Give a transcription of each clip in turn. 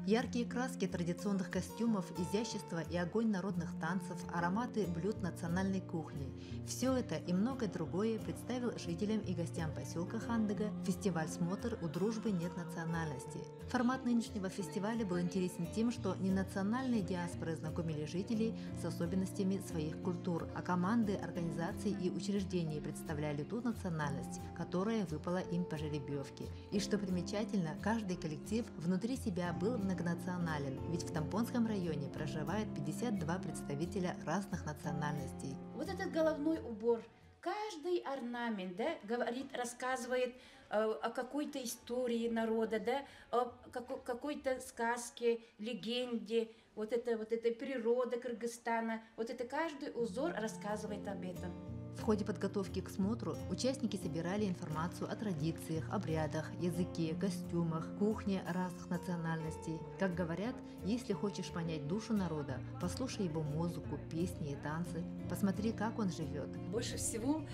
Яркие краски традиционных костюмов, изящество и огонь народных танцев, ароматы блюд национальной кухни – все это и многое другое представил жителям и гостям поселка Хандыга фестиваль «Смотр. У дружбы нет национальности». Формат нынешнего фестиваля был интересен тем, что не национальные диаспоры знакомили жителей с особенностями своих культур, а команды, организаций и учреждений представляли ту национальность, которая выпала им по жеребьевке. И что примечательно, каждый коллектив внутри себя был многонационален, ведь в Тампонском районе проживает 52 представителя разных национальностей. Вот этот головной убор, каждый орнамент, да, говорит, рассказывает о какой-то истории народа, да, о какой-то сказке, легенде, вот этой природы Кыргызстана. Вот это каждый узор рассказывает об этом. В ходе подготовки к смотру участники собирали информацию о традициях, обрядах, языке, костюмах, кухне разных национальностей. Как говорят, если хочешь понять душу народа, послушай его музыку, песни и танцы, посмотри, как он живет. Больше всего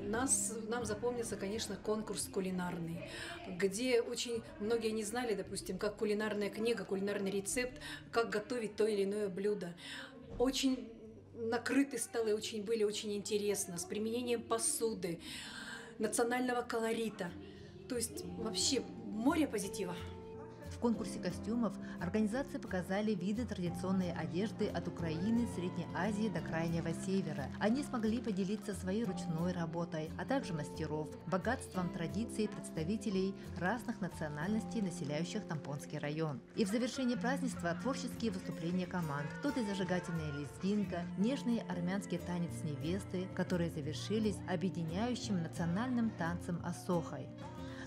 нам запомнился, конечно, конкурс кулинарный, где очень многие не знали, допустим, как кулинарная книга, кулинарный рецепт, как готовить то или иное блюдо. Очень накрыты столы были очень интересно, с применением посуды, национального колорита. То есть вообще море позитива. В конкурсе костюмов организации показали виды традиционной одежды от Украины, Средней Азии до Крайнего Севера. Они смогли поделиться своей ручной работой, а также мастеров, богатством традиций представителей разных национальностей, населяющих Тампонский район. И в завершении празднества творческие выступления команд. Тут и зажигательная лезгинка, нежный армянский танец невесты, которые завершились объединяющим национальным танцем асохой.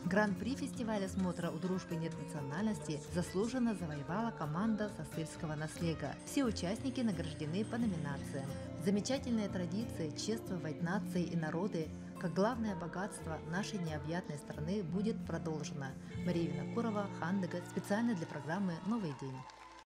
Гран-при фестиваля «Смотра. У дружбы нет национальности» заслуженно завоевала команда Сосыльского наслега. Все участники награждены по номинациям. Замечательная традиция чествовать нации и народы как главное богатство нашей необъятной страны будет продолжена. Мария Винокурова, Хандыга, специально для программы «Новый день».